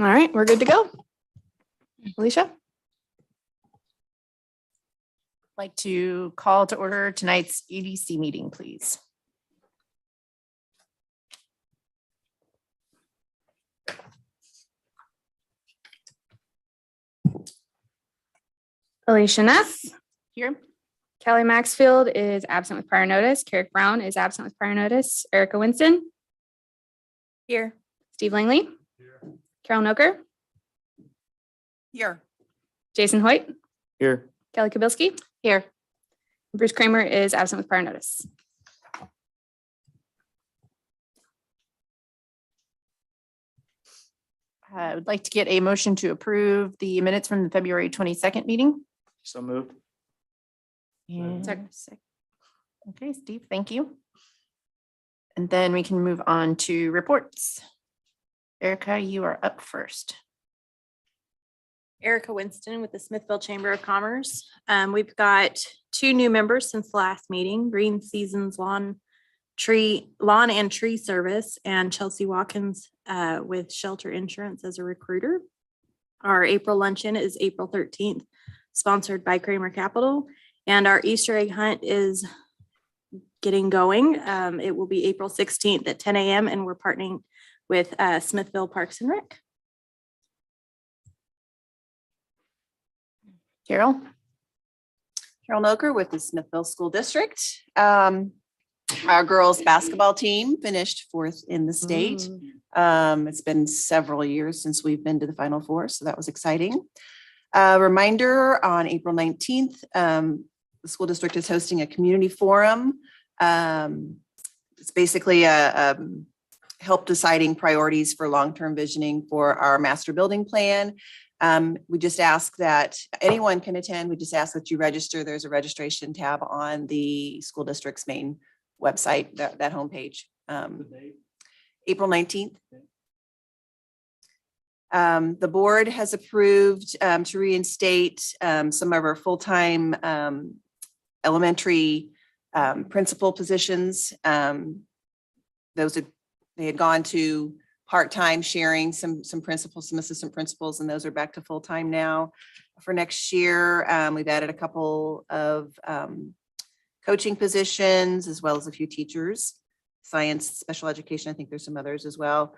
All right, we're good to go. Alicia? Like to call to order tonight's EDC meeting, please. Alicia Ness. Here. Kelly Maxfield is absent with prior notice. Carrick Brown is absent with prior notice. Erica Winston. Here. Steve Langley. Here. Carol Noker. Here. Jason Hoyt. Here. Kelly Kabilski. Here. Bruce Kramer is absent with prior notice. I would like to get a motion to approve the minutes from the February 22nd meeting. So moved. And Second. Okay, Steve, thank you. And then we can move on to reports. Erica, you are up first. Erica Winston with the Smithville Chamber of Commerce. We've got 2 new members since the last meeting, Green Seasons Lawn and Tree Service, and Chelsea Watkins with Shelter Insurance as a recruiter. Our April luncheon is April 13th, sponsored by Kramer Capital, and our Easter egg hunt is getting going. It will be April 16th at 10 a.m. and we're partnering with Smithville Parks and Rec. Carol? Carol Noker with the Smithville School District. Our girls basketball team finished 4th in the state. It's been several years since we've been to the Final Four, so that was exciting. Reminder, on April 19th, the school district is hosting a community forum. It's basically a help deciding priorities for long-term visioning for our master building plan. We just ask that anyone can attend. We just ask that you register. There's a registration tab on the school district's main website, that homepage. April 19th. The board has approved to reinstate some of our full-time elementary principal positions. They had gone to part-time, sharing some principals, some assistant principals, and those are back to full-time now. For next year, we've added a couple of coaching positions, as well as a few teachers, science, special education. I think there's some others as well.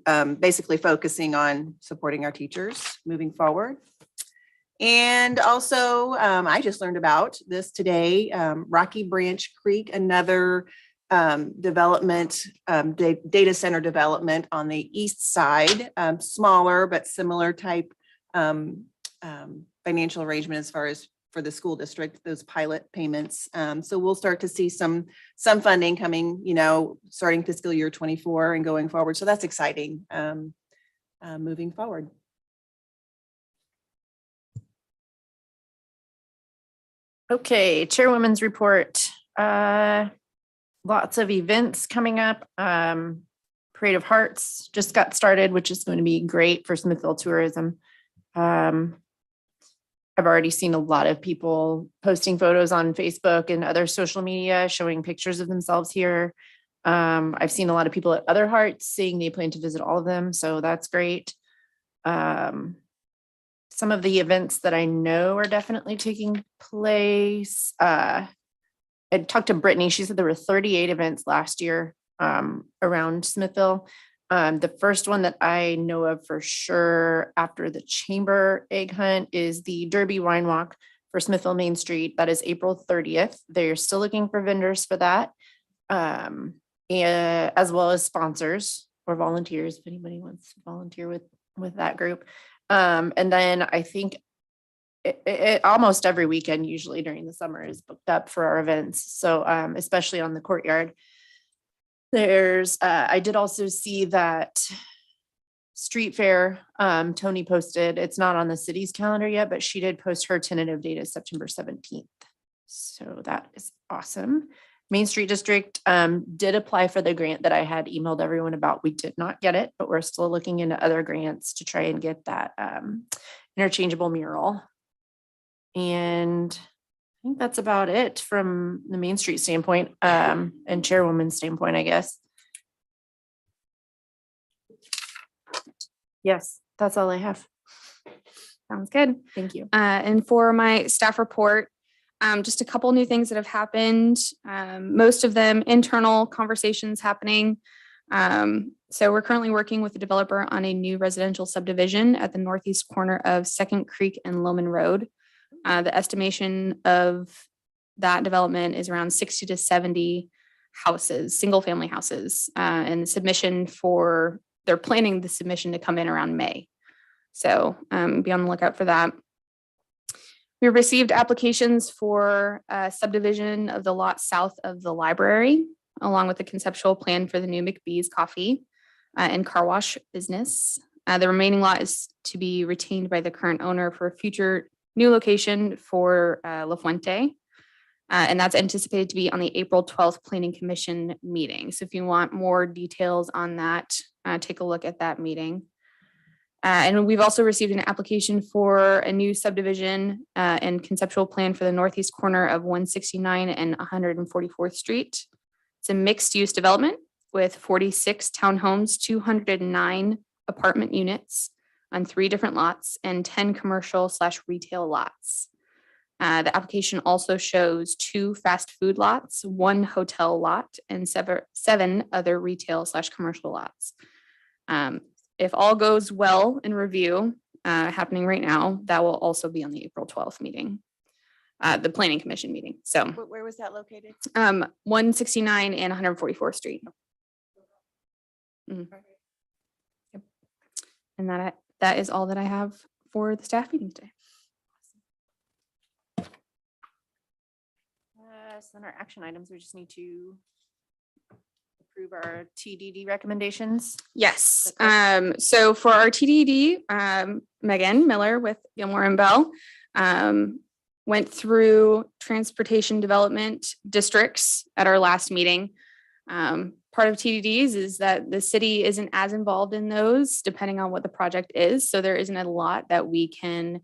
Basically focusing on supporting our teachers moving forward. And also, I just learned about this today, Rocky Branch Creek, another development, data center development on the east side, smaller but similar type financial arrangement as far as for the school district, those pilot payments. So we'll start to see some funding coming, starting fiscal year 24 and going forward. So that's exciting moving forward. Okay, Chairwoman's report. Lots of events coming up. Parade of Hearts just got started, which is going to be great for Smithville tourism. I've already seen a lot of people posting photos on Facebook and other social media showing pictures of themselves here. I've seen a lot of people at other Hearts saying they plan to visit all of them, so that's great. Some of the events that I know are definitely taking place. I talked to Brittany. She said there were 38 events last year around Smithville. The first one that I know of for sure after the chamber egg hunt is the Derby Wine Walk for Smithville Main Street. That is April 30th. They're still looking for vendors for that, and as well as sponsors or volunteers if anybody wants to volunteer with that group. And then I think it almost every weekend, usually during the summer, is booked up for our events. So especially on the courtyard. I did also see that street fair, Tony posted, it's not on the city's calendar yet, but she did post her tentative date as September 17th. So that is awesome. Main Street District did apply for the grant that I had emailed everyone about. We did not get it, but we're still looking into other grants to try and get that interchangeable mural. And I think that's about it from the Main Street standpoint and Chairwoman's standpoint, I guess. Yes. That's all I have. Sounds good. Thank you. And for my staff report, just a couple new things that have happened. Most of them internal conversations happening. So we're currently working with the developer on a new residential subdivision at the northeast corner of Second Creek and Loman Road. The estimation of that development is around 60 to 70 houses, single family houses, and the submission they're planning the submission to come in around May. So be on the lookout for that. We received applications for subdivision of the lot south of the library, along with the conceptual plan for the new McBee's Coffee and car wash business. The remaining lot is to be retained by the current owner for a future new location for La Fuente. And that's anticipated to be on the April 12th Planning Commission meeting. So if you want more details on that, take a look at that meeting. And we've also received an application for a new subdivision and conceptual plan for the northeast corner of 169 and 144th Street. It's a mixed-use development with 46 townhomes, 209 apartment units on 3 different lots and 10 commercial/retail lots. The application also shows 2 fast food lots, 1 hotel lot, and 7 other retail/commercial lots. If all goes well in review, happening right now, that will also be on the April 12th meeting, the Planning Commission meeting. So Where was that located? 169 and 144th Street. Mhm. Yep. And that is all that I have for the staff meeting today. So then our action items, we just need to approve our TDD recommendations. Yes. Okay. So for our TDD, Megan Miller with Gilmore and Bell went through transportation development districts at our last meeting. Part of TDDs is that the city isn't as involved in those depending on what the project is. So there isn't a lot that we can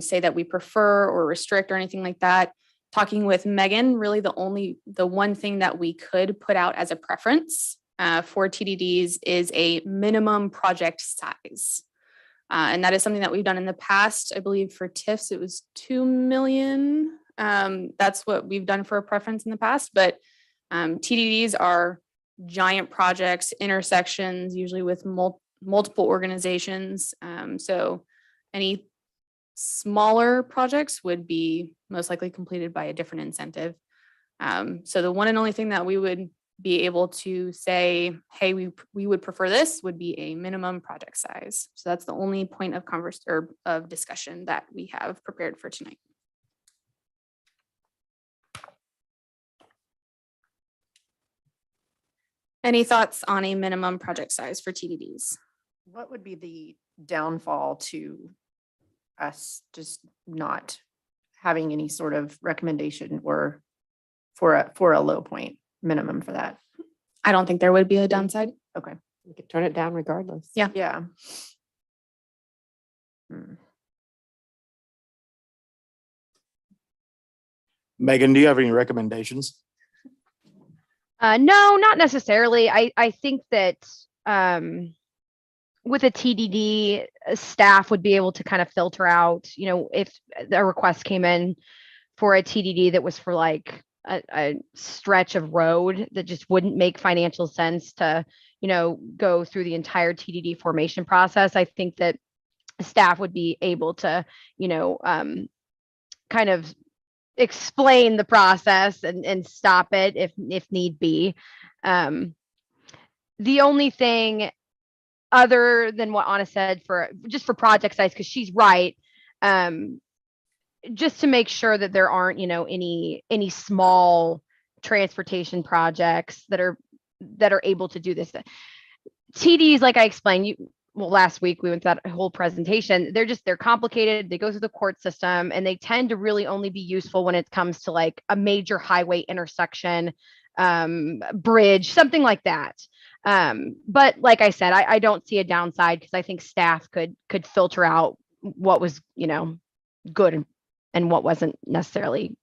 say that we prefer or restrict or anything like that. Talking with Megan, really the one thing that we could put out as a preference for TDDs is a minimum project size. And that is something that we've done in the past. I believe for TIFs, it was 2 million. That's what we've done for a preference in the past, but TDDs are giant projects, intersections, usually with multiple organizations. So any smaller projects would be most likely completed by a different incentive. So the one and only thing that we would be able to say, hey, we would prefer this would be a minimum project size. So that's the only point of of discussion that we have prepared for tonight. Any thoughts on a minimum project size for TDDs? What would be the downfall to us just not having any sort of recommendation or for a low point minimum for that? I don't think there would be a downside. Okay. We could turn it down regardless. Yeah. Yeah. Hmm. Megan, do you have any recommendations? No, not necessarily. I think that with a TDD, staff would be able to kind of filter out, if a request came in for a TDD that was for like a stretch of road that just wouldn't make financial sense to, go through the entire TDD formation process. I think that staff would be able to, kind of explain the process and stop it if need be. The only thing other than what Anna said for project size, because she's right, just to make sure that there aren't, any small transportation projects that are able to do this. TDs, like I explained, last week we went through that whole presentation. They're complicated. They go through the court system, and they tend to really only be useful when it comes to like a major highway intersection, bridge, something like that. But like I said, I don't see a downside because I think staff could filter out what was, good and what wasn't necessarily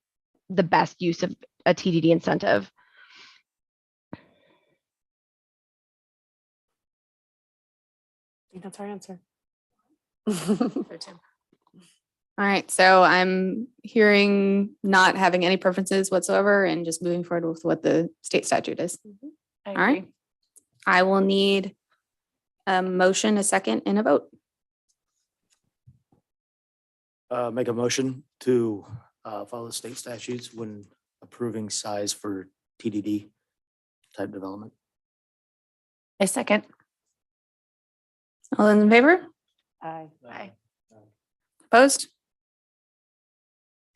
the best use of a TDD incentive. I think that's our answer. All right, so I'm hearing not having any preferences whatsoever and just moving forward with what the state statute is. I All right. agree. I will need a motion, a second, and a vote. Make a motion to follow the state statutes when approving size for TDD type development. A second. All those in favor? Aye. Aye. Opposed?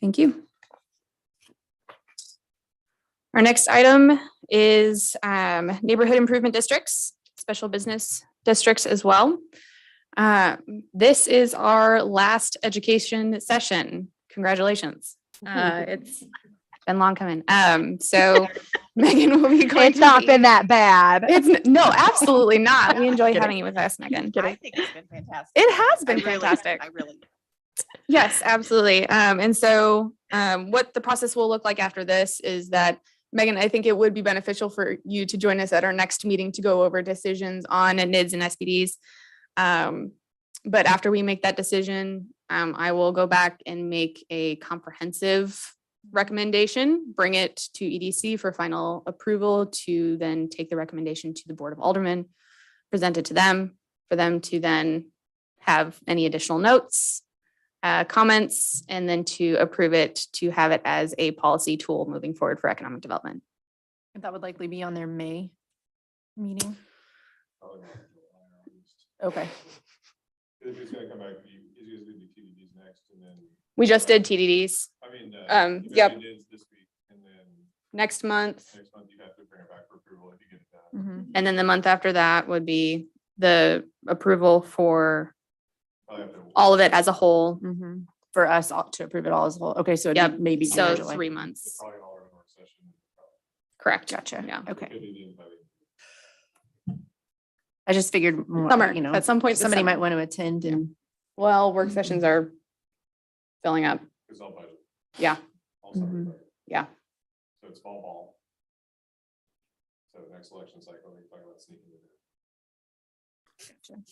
Thank you. Our next item is neighborhood improvement districts, special business districts as well. This is our last education session. Congratulations. It's been long coming. So Megan will be going It's to not be- been that bad. No, absolutely not. We enjoy having you with us, Megan. I think it's been fantastic. It has I been really- fantastic. I really. Yes, absolutely. And so what the process will look like after this is that, Megan, I think it would be beneficial for you to join us at our next meeting to go over decisions on NIDS and SPDs. But after we make that decision, I will go back and make a comprehensive recommendation, bring it to EDC for final approval, to then take the recommendation to the Board of Aldermen, present it to them, for them to then have any additional notes, comments, and then to approve it, to have it as a policy tool moving forward for economic development. That would likely be on their May meeting. Okay. If he's gonna come back, he's gonna do TDDs next and then. We just did TDDs I mean, you yep. mentioned is this week and then next month. next month you have to bring it back for approval if you get it done. Mhm. And then the month after that would be the approval for Probably have to- all of it as a whole. Mhm. For us all to approve it all as a whole. Okay, so Yep. it'd be maybe June So or July. 3 It's months. probably all in work session. Correct. Gotcha. Yeah. Okay. Could be the invite. I just figured, Summer, you know, at some point. this somebody summer. might want to attend and Well, work sessions are filling up. It's all budget. Yeah. All summer Mhm. budget. Yeah. So it's fall ball. So next election cycle, we talk about sneaking it in.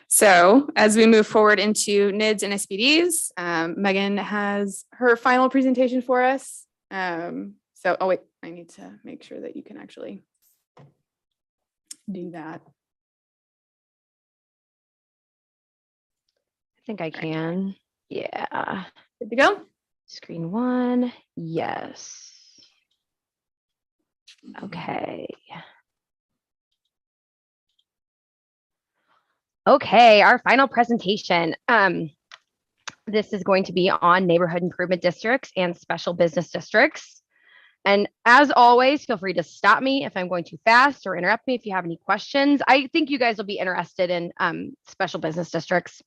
So as we move forward into NIDS and SPDs, Megan has her final presentation for us. Oh wait, I need to make sure that you can actually do that. I think I can. Yeah. Good to go? Screen one. Yes. Okay. Okay, our final presentation. This is going to be on neighborhood improvement districts and special business districts. And as always, feel free to stop me if I'm going too fast or interrupt me if you have any questions. I think you guys will be interested in special business districts.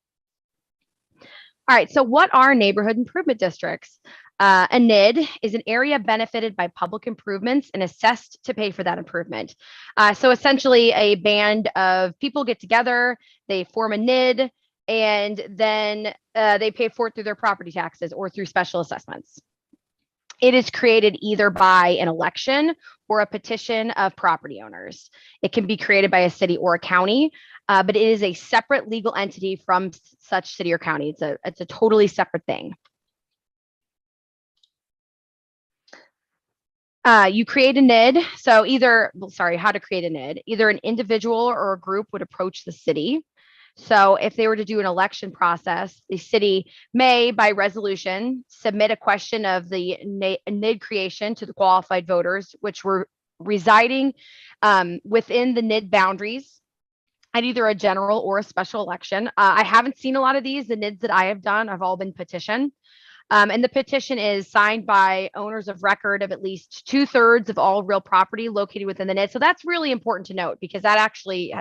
All right, so what are neighborhood improvement districts? A NID is an area benefited by public improvements and assessed to pay for that improvement. So essentially a band of people get together, they form a NID, and then they pay for it through their property taxes or through special assessments. It is created either by an election or a petition of property owners. It can be created by a city or a county, but it is a separate legal entity from such city or county. It's a totally separate thing. You create a NID. So how to create a NID. Either an individual or a group would approach the city. So if they were to do an election process, the city may, by resolution, submit a question of the NID creation to the qualified voters, which were residing within the NID boundaries at either a general or a special election. I haven't seen a lot of these. The NIDs that I have done have all been petitioned. And the petition is signed by owners of record of at least 2/3 of all real property located within the NID. So that's really important to note because that actually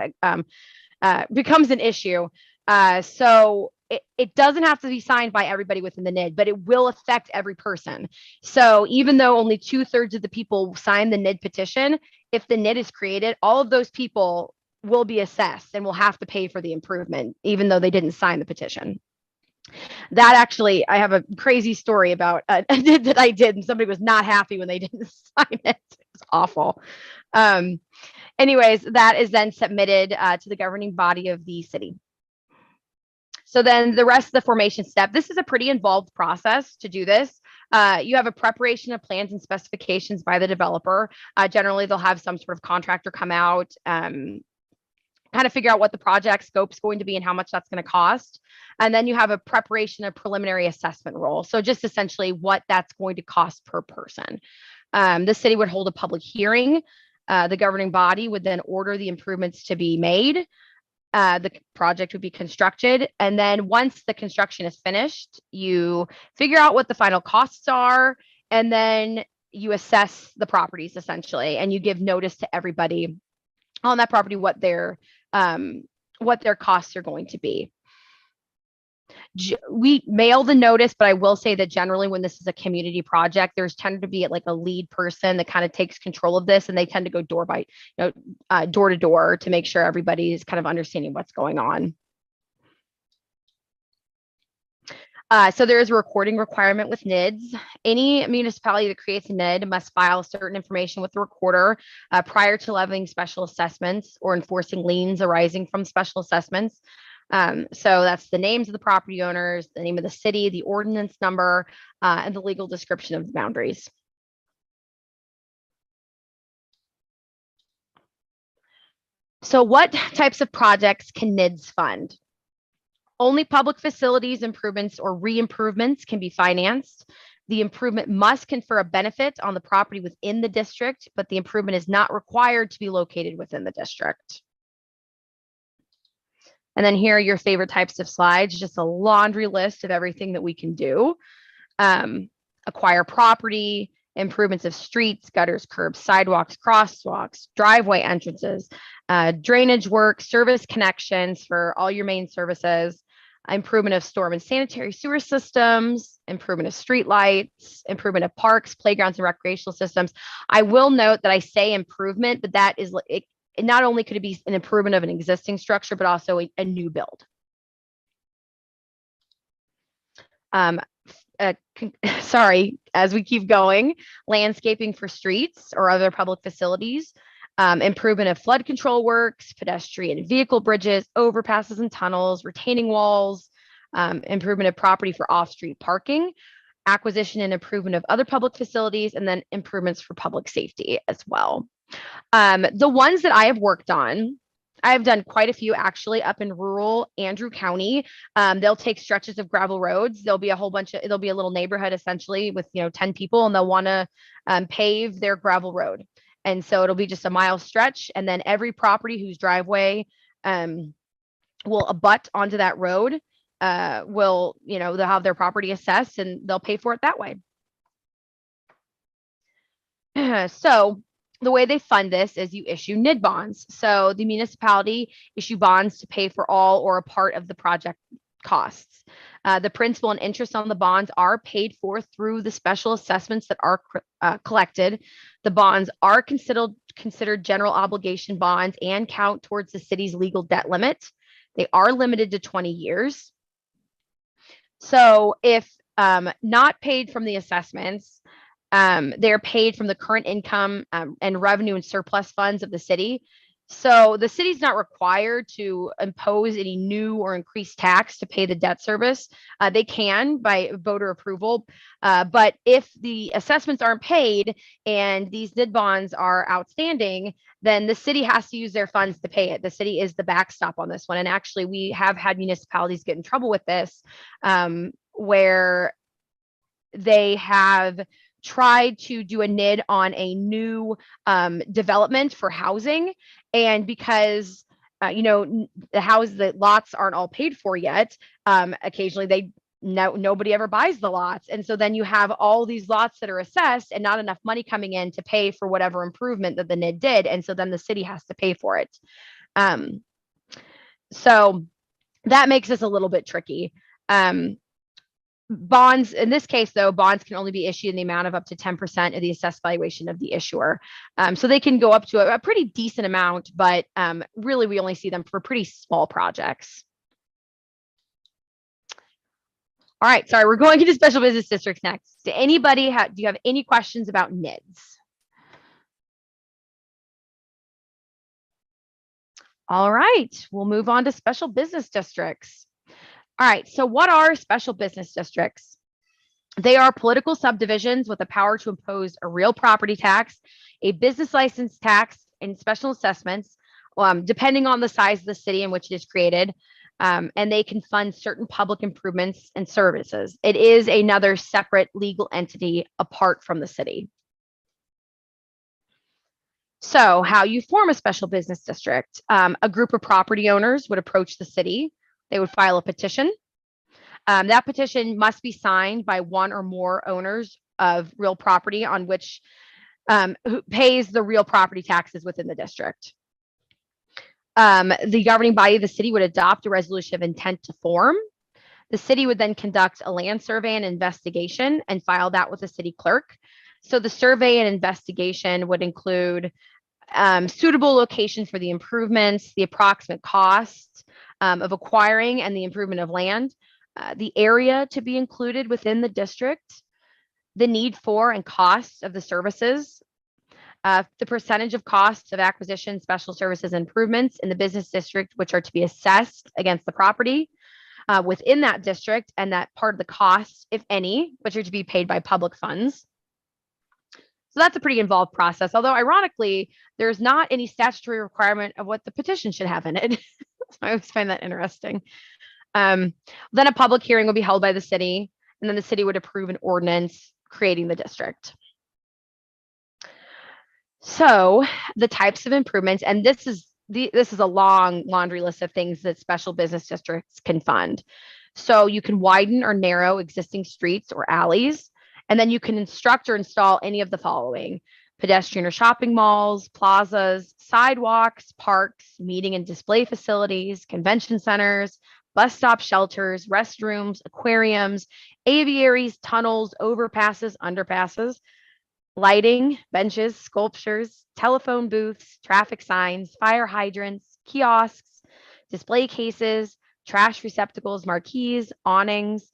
becomes an issue. So it doesn't have to be signed by everybody within the NID, but it will affect every person. So even though only 2/3 of the people sign the NID petition, if the NID is created, all of those people will be assessed and will have to pay for the improvement, even though they didn't sign the petition. That actually, I have a crazy story about a NID that I did, and somebody was not happy when they didn't sign it. It was awful. Anyways, that is then submitted to the governing body of the city. So then the rest of the formation step, this is a pretty involved process to do this. You have a preparation of plans and specifications by the developer. Generally, they'll have some sort of contractor come out, kind of figure out what the project scope is going to be and how much that's going to cost. And then you have a preparation of preliminary assessment role. So just essentially what that's going to cost per person. The city would hold a public hearing. The governing body would then order the improvements to be made. The project would be constructed. And then once the construction is finished, you figure out what the final costs are, and then you assess the properties essentially, and you give notice to everybody on that property what their costs are going to be. We mail the notice, but I will say that generally when this is a community project, there's tended to be like a lead person that kind of takes control of this, and they tend to go door to door to make sure everybody is kind of understanding what's going on. So there is a recording requirement with NIDS. Any municipality that creates a NID must file certain information with the recorder prior to levying special assessments or enforcing liens arising from special assessments. So that's the names of the property owners, the name of the city, the ordinance number, and the legal description of the boundaries. So what types of projects can NIDS fund? Only public facilities improvements or re-improvements can be financed. The improvement must confer a benefit on the property within the district, but the improvement is not required to be located within the district. And then here are your favorite types of slides, just a laundry list of everything that we can do. Acquire property, improvements of streets, gutters, curbs, sidewalks, crosswalks, driveway entrances, drainage work, service connections for all your main services, improvement of storm and sanitary sewer systems, improvement of street lights, improvement of parks, playgrounds, and recreational systems. I will note that I say improvement, but that is it not only could it be an improvement of an existing structure, but also a new build. Sorry, as we keep going, landscaping for streets or other public facilities, improvement of flood control works, pedestrian and vehicle bridges, overpasses and tunnels, retaining walls, improvement of property for off-street parking, acquisition and improvement of other public facilities, and then improvements for public safety as well. The ones that I have worked on, I have done quite a few actually up in rural Andrew County. They'll take stretches of gravel roads. There'll be a whole bunch of, there'll be a little neighborhood essentially with, 10 people, and they'll want to pave their gravel road. And so it'll be just a mile stretch. And then every property whose driveway will abut onto that road will, they'll have their property assessed and they'll pay for it that way. So the way they fund this is you issue NID bonds. So the municipality issue bonds to pay for all or a part of the project costs. The principal and interest on the bonds are paid for through the special assessments that are collected. The bonds are considered general obligation bonds and count towards the city's legal debt limit. They are limited to 20 years. So if not paid from the assessments, they're paid from the current income and revenue and surplus funds of the city. So the city's not required to impose any new or increased tax to pay the debt service. They can by voter approval. But if the assessments aren't paid and these NID bonds are outstanding, then the city has to use their funds to pay it. The city is the backstop on this one. And actually, we have had municipalities get in trouble with this, where they have tried to do a NID on a new development for housing. And because, the lots aren't all paid for yet, occasionally nobody ever buys the lots. And so then you have all these lots that are assessed and not enough money coming in to pay for whatever improvement that the NID did. And so then the city has to pay for it. So that makes this a little bit tricky. Bonds, in this case, though, bonds can only be issued in the amount of up to 10% of the assessed valuation of the issuer. So they can go up to a pretty decent amount, but really we only see them for pretty small projects. All right, sorry, we're going into special business districts next. Do you have any questions about NIDS? All right, we'll move on to special business districts. All right. So what are special business districts? They are political subdivisions with the power to impose a real property tax, a business license tax, and special assessments, depending on the size of the city in which it is created. And they can fund certain public improvements and services. It is another separate legal entity apart from the city. So how you form a special business district, a group of property owners would approach the city. They would file a petition. That petition must be signed by one or more owners of real property on which who pays the real property taxes within the district. The governing body of the city would adopt a resolution of intent to form. The city would then conduct a land survey and investigation and file that with the city clerk. So the survey and investigation would include suitable location for the improvements, the approximate cost of acquiring and the improvement of land, the area to be included within the district, the need for and costs of the services, the percentage of costs of acquisition, special services, improvements in the business district, which are to be assessed against the property within that district, and that part of the costs, if any, which are to be paid by public funds. So that's a pretty involved process, although ironically, there's not any statutory requirement of what the petition should have in it. So I always find that interesting. Then a public hearing will be held by the city, and then the city would approve an ordinance creating the district. So the types of improvements, and this is a long laundry list of things that special business districts can fund. So you can widen or narrow existing streets or alleys, and then you can instruct or install any of the following: pedestrian or shopping malls, plazas, sidewalks, parks, meeting and display facilities, convention centers, bus stop shelters, restrooms, aquariums, aviaries, tunnels, overpasses, underpasses, lighting, benches, sculptures, telephone booths, traffic signs, fire hydrants, kiosks, display cases, trash receptacles, marquees, awnings,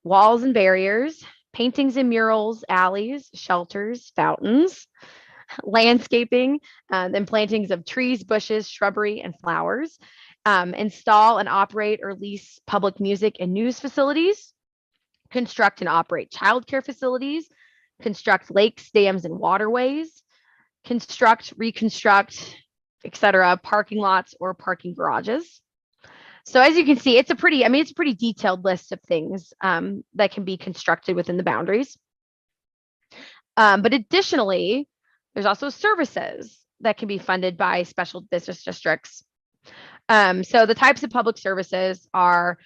walls and barriers, paintings and murals, alleys, shelters, fountains, landscaping, and plantings of trees, bushes, shrubbery, and flowers. Install and operate or lease public music and news facilities, construct and operate childcare facilities, construct lakes, dams, and waterways, construct, reconstruct, etc., parking lots or parking garages. So as you can see, it's a pretty detailed list of things that can be constructed within the boundaries. But additionally, there's also services that can be funded by special business districts. So the types of public services are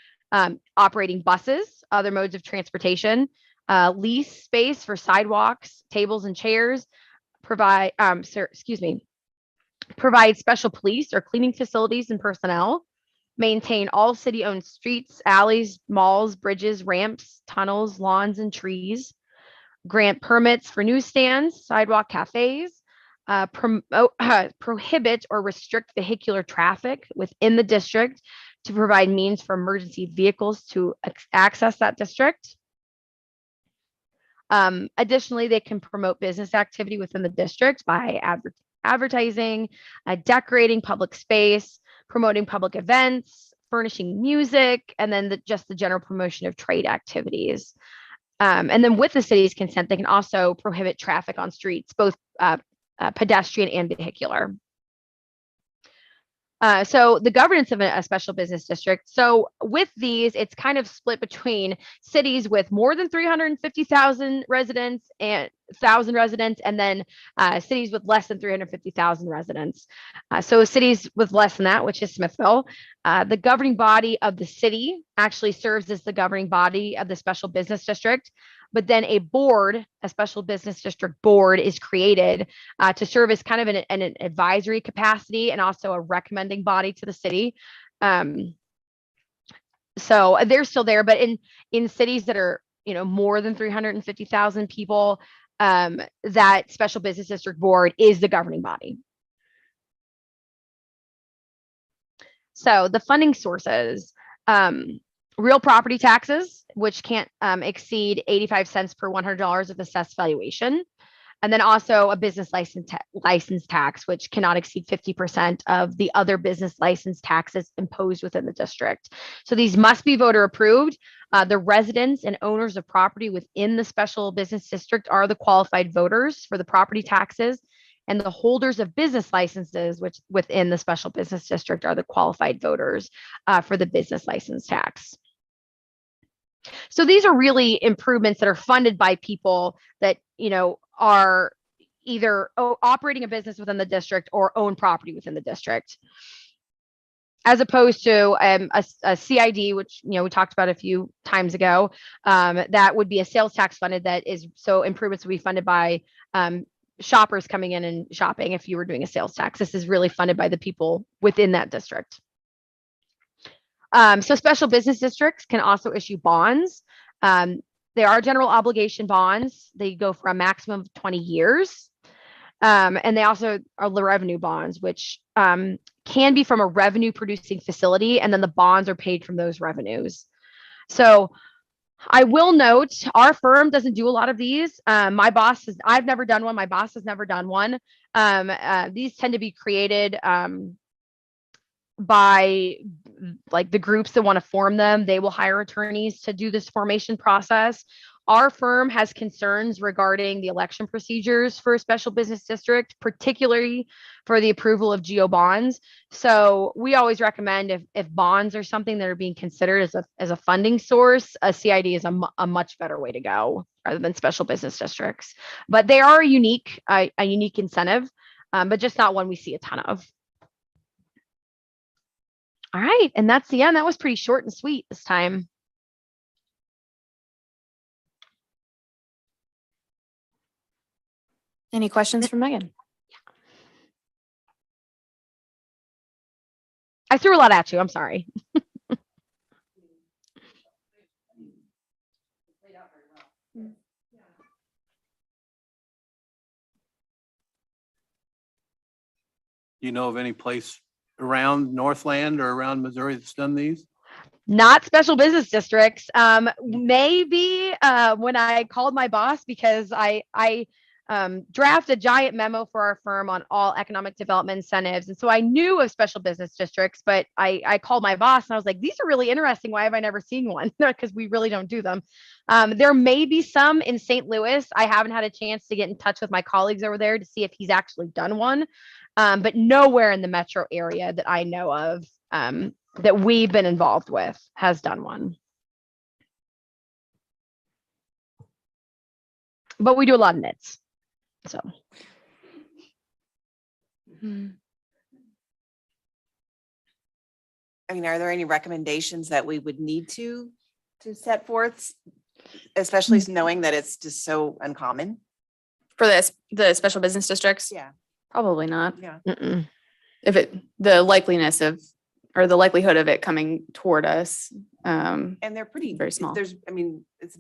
operating buses, other modes of transportation, lease space for sidewalks, tables and chairs, provide special police or cleaning facilities and personnel, maintain all city-owned streets, alleys, malls, bridges, ramps, tunnels, lawns, and trees, grant permits for newsstands, sidewalk cafes, prohibit or restrict vehicular traffic within the district to provide means for emergency vehicles to access that district. Additionally, they can promote business activity within the district by advertising, decorating public space, promoting public events, furnishing music, and then just the general promotion of trade activities. And then with the city's consent, they can also prohibit traffic on streets, both pedestrian and vehicular. So the governance of a special business district. So with these, it's kind of split between cities with more than 350,000 residents and then cities with less than 350,000 residents. So cities with less than that, which is Smithville, the governing body of the city actually serves as the governing body of the special business district. But then a special business district board is created to serve as kind of an advisory capacity and also a recommending body to the city. So they're still there, but in cities that are, more than 350,000 people, that special business district board is the governing body. So the funding sources, real property taxes, which can't exceed 85 cents per $100 of assessed valuation. And then also a business license tax, which cannot exceed 50% of the other business license taxes imposed within the district. So these must be voter approved. The residents and owners of property within the special business district are the qualified voters for the property taxes, and the holders of business licenses, which within the special business district are the qualified voters for the business license tax. So these are really improvements that are funded by people that, are either operating a business within the district or own property within the district. As opposed to a CID, which, we talked about a few times ago, that would be a sales tax funded so improvements would be funded by shoppers coming in and shopping if you were doing a sales tax. This is really funded by the people within that district. So special business districts can also issue bonds. They are general obligation bonds. They go for a maximum of 20 years. And they also are the revenue bonds, which can be from a revenue producing facility. And then the bonds are paid from those revenues. So I will note our firm doesn't do a lot of these. I've never done one. My boss has never done one. These tend to be created by like the groups that want to form them. They will hire attorneys to do this formation process. Our firm has concerns regarding the election procedures for a special business district, particularly for the approval of GO bonds. So we always recommend if bonds are something that are being considered as a funding source, a CID is a much better way to go rather than special business districts. But they are a unique incentive, but just not one we see a ton of. All right, and that's the end. That was pretty short and sweet this time. Any questions for Megan? I threw a lot at you. I'm sorry. You know of any place around Northland or around Missouri that's done these? Not special business districts. Maybe when I called my boss, because I draft a giant memo for our firm on all economic development incentives. And so I knew of special business districts, but I called my boss and I was like, these are really interesting. Why have I never seen one? Because we really don't do them. There may be some in St. Louis. I haven't had a chance to get in touch with my colleagues over there to see if he's actually done one. But nowhere in the metro area that I know of that we've been involved with has done one. But we do a lot of NITs. So. I mean, are there any recommendations that we would need to set forth, especially knowing that it's just so uncommon? For the special business districts? Yeah. Probably not. Yeah. If the likelihood of it coming toward us. And they're pretty Very small. it's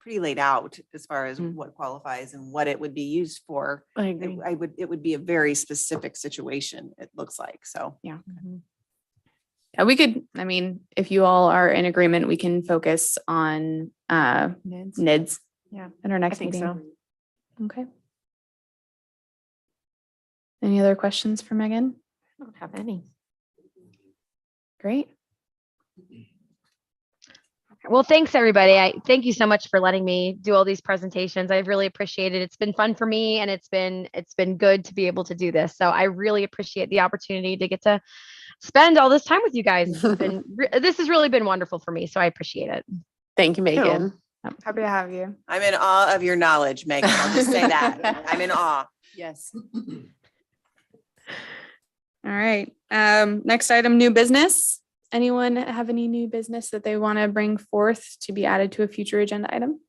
pretty laid out as far as what qualifies and what it would be used for. I agree. It would be a very specific situation, it looks like. So Yeah. Yeah, we could, if you all are in agreement, we can focus on NIDS. Yeah, in our next I think meeting. Okay. Any other questions for Megan? I don't have any. Great. Well, thanks everybody. Thank you so much for letting me do all these presentations. I really appreciate it. It's been fun for me and it's been good to be able to do this. So I really appreciate the opportunity to get to spend all this time with you guys. This has really been wonderful for me. So I appreciate it. Thank you, Megan. Happy to have you. I'm in awe of your knowledge, Megan. I'll just say that. I'm in awe. yes. All right. Next item, new business. Anyone have any new business that they want to bring forth to be added to a future agenda item?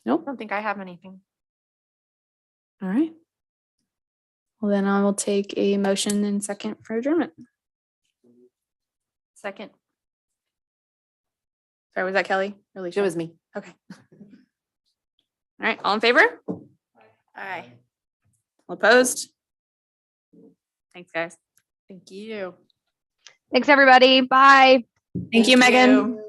Nope. I don't think I have anything. All right. Well, then I will take a motion and second for adjournment. Second. Sorry, was that Kelly? It was me. Okay. All right. All in favor? Aye. All opposed? Thanks, guys. Thank you. Thanks everybody. Bye. Thank you, Megan.